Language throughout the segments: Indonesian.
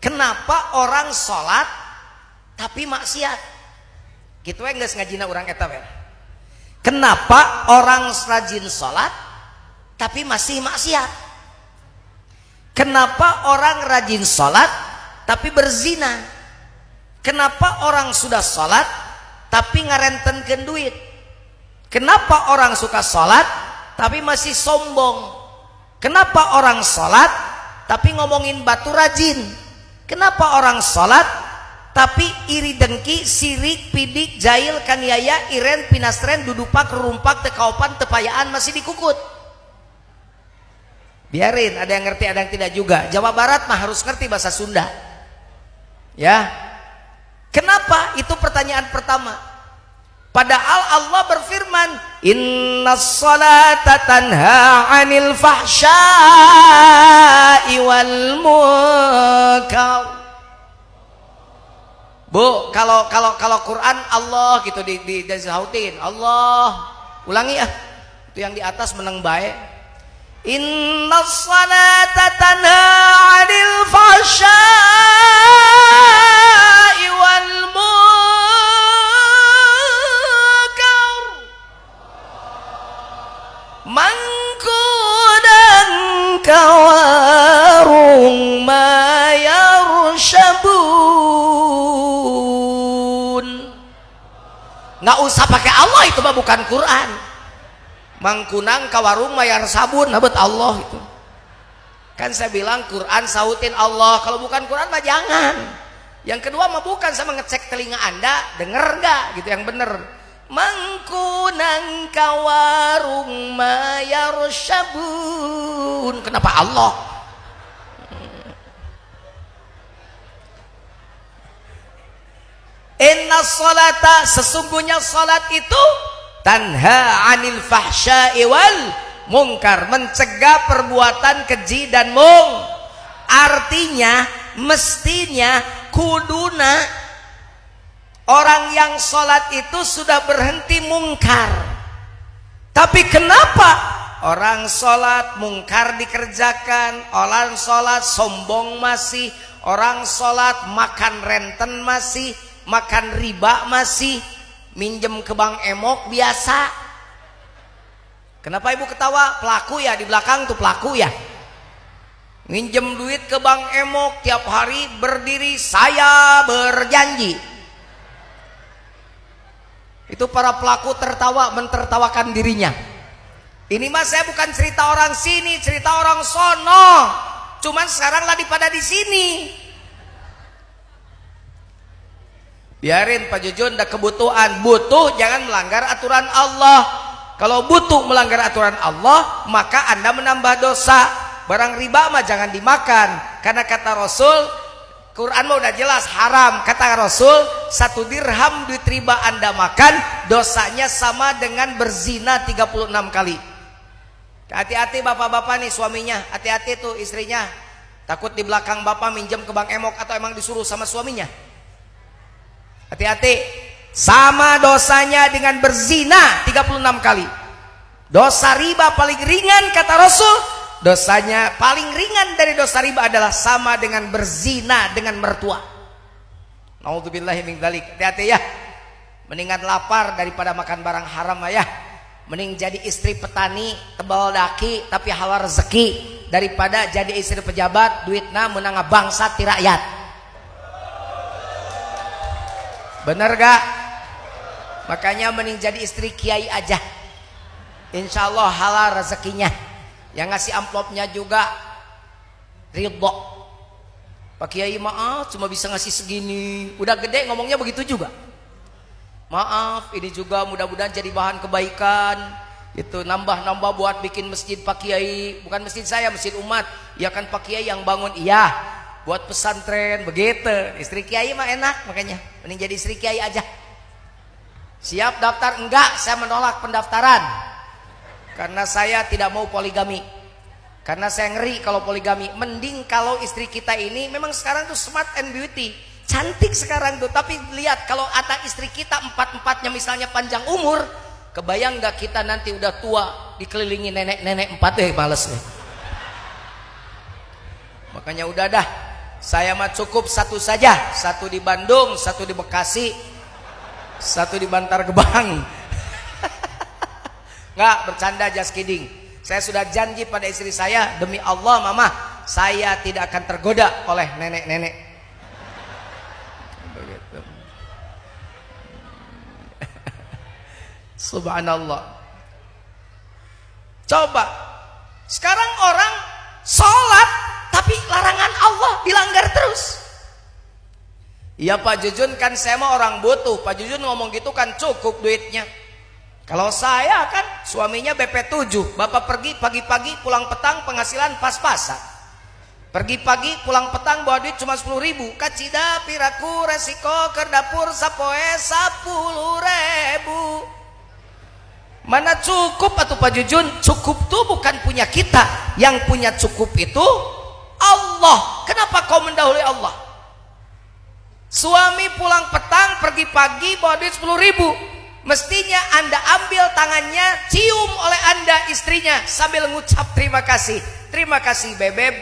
Kenapa orang sholat tapi maksiat? Gitu ya nggak ngajina orang eta we. Kenapa orang rajin sholat tapi masih maksiat? Kenapa orang rajin sholat tapi berzina? Kenapa orang sudah sholat tapi ngarentenkeun duit? Kenapa orang suka sholat tapi masih sombong? Kenapa orang sholat tapi ngomongin batu rajin? Kenapa orang sholat tapi iri dengki, sirik, pidik, jahil, kaniaya, iren, pinastren, dudupak, rumpak, tekaupan, tepayaan masih dikukut? Biarin, ada yang ngerti, ada yang tidak juga. Jawa Barat mah harus ngerti bahasa Sunda. Ya. Kenapa? Itu pertanyaan pertama. Padahal Allah berfirman, innas salata tanha 'anil fahsya'i wal munkar. Bu, kalau Quran Allah gitu disautin. Allah. Ulangi ya. Itu yang di atas menang baik. Innas salata tanha 'anil fahsya'i wal munkar. Mangkudan kawarung mayarshabun. Nggak usah pakai Allah, itu mah bukan Quran. Mangkunang kawarung mayar sabun, nabet Allah itu. Kan saya bilang Quran sautin Allah, kalau bukan Quran mah jangan. Yang kedua mah bukan sama ngecek telinga Anda, denger nggak gitu yang bener. Mangkunang kawarung mayar sabun. Kenapa Allah? Inna salata, sesungguhnya salat itu tanha 'anil fahsya'i wal munkar, mencegah perbuatan keji dan artinya mestinya kuduna orang yang sholat itu sudah berhenti mungkar. Tapi kenapa orang sholat mungkar dikerjakan, orang sholat sombong masih, orang sholat makan renten masih, makan riba masih, minjem ke bank emok biasa. Kenapa ibu ketawa? Pelaku ya, di belakang tuh pelaku ya. Minjem duit ke bank emok tiap hari berdiri saya berjanji. Itu para pelaku tertawa mentertawakan dirinya. Ini mah saya bukan cerita orang sini, cerita orang sono. Cuman sekarang lagi pada di sini. Biarin Pak Jujun, ada kebutuhan, butuh jangan melanggar aturan Allah. Kalau butuh melanggar aturan Allah, maka Anda menambah dosa. Barang riba mah jangan dimakan, karena kata Rasul, Quran mah udah jelas haram. Kata Rasul, 1 dirham duit riba Anda makan, dosanya sama dengan berzina 36 kali. Hati-hati bapak-bapak nih suaminya, hati-hati tuh istrinya. Takut di belakang bapak minjem ke bank emok atau emang disuruh sama suaminya. Hati-hati, sama dosanya dengan berzina 36 kali. Dosa riba paling ringan kata Rasul, dosanya paling ringan dari dosa riba adalah sama dengan berzina dengan mertua. Naudzubillahi min dzalik. Hati-hati ya. Mendingan lapar daripada makan barang haram ya. Mending jadi istri petani tebal daki tapi halal rezeki daripada jadi istri pejabat duitna menang bangsa ti rakyat. Bener gak? Makanya mending jadi istri kiai aja, insya Allah halal rezekinya. Yang ngasih amplopnya juga ridho. Pak Kiai maaf cuma bisa ngasih segini, udah gede ngomongnya begitu juga. Maaf ini juga mudah-mudahan jadi bahan kebaikan. Itu nambah-nambah buat bikin masjid Pak Kiai, bukan masjid saya, masjid umat. Ya kan Pak Kiai yang bangun, iya. Buat pesantren begitu. Istri kiai mah enak, makanya mending jadi istri kiai aja. Siap daftar? Enggak, saya menolak pendaftaran karena saya tidak mau poligami, karena saya ngeri kalau poligami. Mending kalau istri kita ini memang sekarang tuh smart and beauty, cantik sekarang tuh, tapi lihat kalau anak istri kita empat-empatnya misalnya panjang umur, kebayang nggak kita nanti udah tua dikelilingi nenek-nenek 4 males nih. Makanya udah dah, Saya mah cukup satu saja, satu di Bandung, satu di Bekasi, satu di Bantar Gebang. Nggak, bercanda, just kidding. Saya sudah janji pada istri saya, demi Allah mama, saya tidak akan tergoda oleh nenek-nenek. Begitu. Subhanallah. Coba, sekarang orang sholat tapi larangan Allah dilanggar terus. Iya Pak Jujun, kan saya mah orang butuh. Pak Jujun ngomong gitu kan cukup duitnya. Kalau saya kan suaminya BP7, bapak pergi pagi-pagi pulang petang, penghasilan pas-pasan. Pergi pagi pulang petang bawa duit cuma 10.000. Kacida piraku resiko ke dapur sapoe 10.000. Mana cukup atuh Pak Jujun? Cukup tuh bukan punya kita. Yang punya cukup itu Allah. Kenapa kau mendahului Allah? Suami pulang petang, pergi pagi, bawa duit 10.000. Mestinya Anda ambil tangannya, cium oleh Anda istrinya sambil ngucap terima kasih. Terima kasih bebek.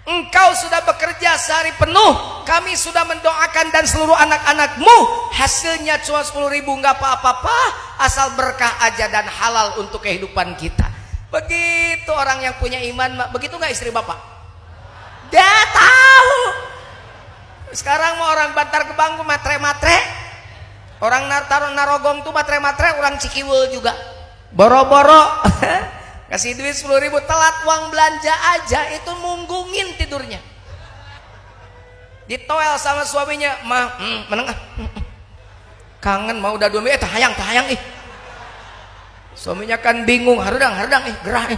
Engkau sudah bekerja sehari penuh, kami sudah mendoakan dan seluruh anak-anakmu. Hasilnya cuma 10.000, nggak apa-apa, asal berkah aja dan halal untuk kehidupan kita. Begitu orang yang punya iman. Begitu nggak istri bapak? Dia tahu. Sekarang mau orang Bantar Gebang tuh matre-matre, orang Narogong tuh matre-matre, orang Cikiwul juga boro-boro kasih duit 10.000, telat uang belanja aja itu munggungin tidurnya. Ditoel sama suaminya, mah menengah kangen mau udah 2 minggu, tahayang suaminya kan bingung, hardang gerah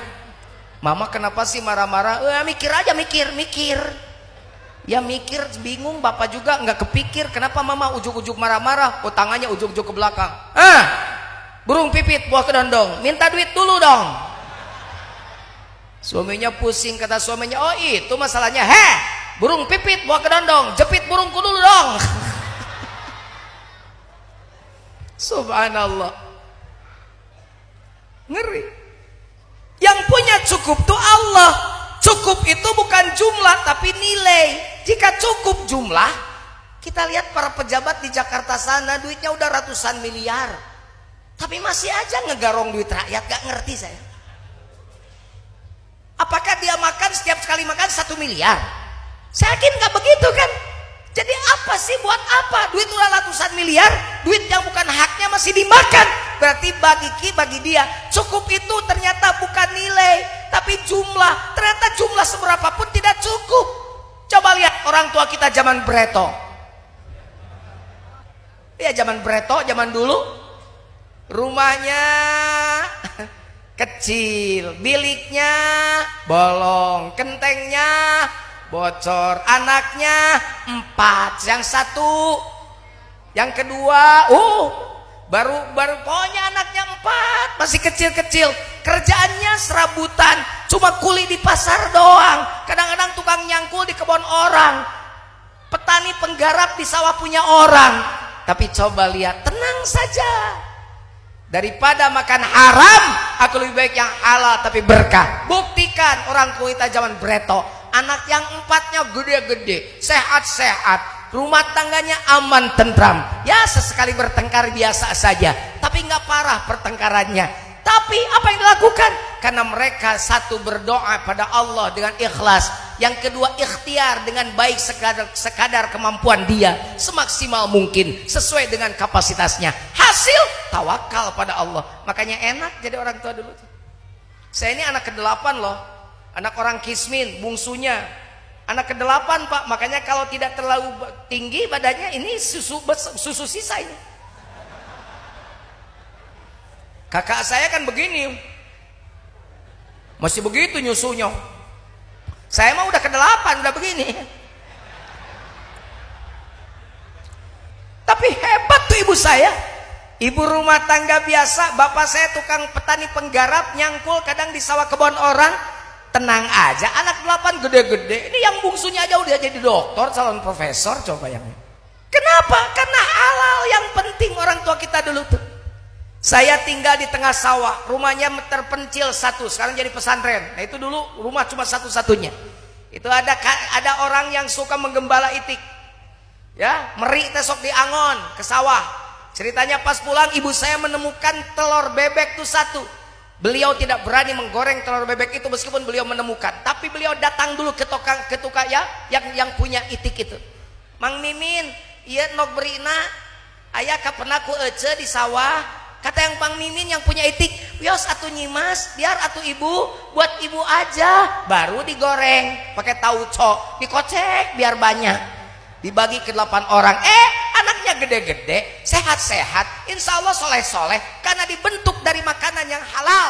mama kenapa sih marah-marah? Mikir aja, mikir ya, mikir bingung. Bapak juga nggak kepikir kenapa mama ujuk-ujuk marah-marah. Oh, tangannya ujuk-ujuk ke belakang. Burung pipit buah kedondong, minta duit dulu dong. Suaminya pusing, kata suaminya, oh itu masalahnya. Burung pipit buah kedondong, jepit burungku dulu dong. Subhanallah, ngeri. Yang punya cukup tuh Allah. Cukup itu bukan jumlah tapi nilai. Jika cukup jumlah, kita lihat para pejabat di Jakarta sana duitnya udah ratusan miliar, tapi masih aja ngegarong duit rakyat. Gak ngerti saya. Apakah dia makan setiap sekali makan 1 miliar? Saya yakin gak begitu kan. Jadi apa sih, buat apa duit udah ratusan miliar, duit yang bukan haknya masih dimakan? Berarti bagi dia cukup itu ternyata bukan nilai tapi jumlah. Ternyata jumlah seberapa pun tidak cukup. Coba lihat orang tua kita zaman Breto. Ya zaman Breto, zaman dulu rumahnya kecil, biliknya bolong, kentengnya bocor, anaknya 4, yang satu, yang kedua baru pokoknya anaknya 4, masih kecil-kecil, kerjaannya serabutan, cuma kuli di pasar doang, kadang-kadang tukang nyangkul di kebun orang, petani penggarap di sawah punya orang. Tapi coba lihat, tenang saja, daripada makan haram aku lebih baik yang halal tapi berkah. Buktikan orang tua kita zaman Breto, anak yang 4-nya gede-gede, sehat-sehat, rumah tangganya aman tentram. Ya sesekali bertengkar biasa saja, tapi nggak parah pertengkarannya. Tapi apa yang dilakukan? Karena mereka satu berdoa pada Allah dengan ikhlas, yang kedua ikhtiar dengan baik sekadar kemampuan dia, semaksimal mungkin sesuai dengan kapasitasnya. Hasil tawakal pada Allah. Makanya enak jadi orang tua dulu. Saya ini anak ke-8 loh, anak orang Kismin, bungsunya. Anak ke-8 Pak, makanya kalau tidak terlalu tinggi badannya, ini susu sisa ini. Kakak saya kan begini, masih begitu nyusunya. Saya mah udah ke-8, udah begini. Tapi hebat tuh ibu saya, ibu rumah tangga biasa. Bapak saya tukang petani penggarap, nyangkul kadang di sawah kebun orang. Tenang aja, anak 8 gede-gede. Ini yang bungsunya aja udah jadi doktor, calon profesor. Coba yang ini. Kenapa? Karena halal yang penting orang tua kita dulu tuh. Saya tinggal di tengah sawah, rumahnya terpencil satu, sekarang jadi pesantren. Nah itu dulu rumah cuma satu-satunya. Itu ada orang yang suka menggembala itik, ya, meri tesok di angon ke sawah. Ceritanya pas pulang ibu saya menemukan telur bebek tuh satu. Beliau tidak berani menggoreng telur bebek itu meskipun beliau menemukan, tapi beliau datang dulu ke tukang ya, yang punya itik itu. Mang Mimin, iya nok berina, ayah kapan aku ece di sawah. Kata yang Bang Mimin yang punya itik, "Wios atuh nyimas, biar atuh ibu, buat ibu aja." Baru digoreng pakai tauco, dikocek biar banyak. Dibagi ke 8 orang. Anaknya gede-gede, sehat-sehat, insya Allah soleh-soleh karena dibentuk dari makanan yang halal.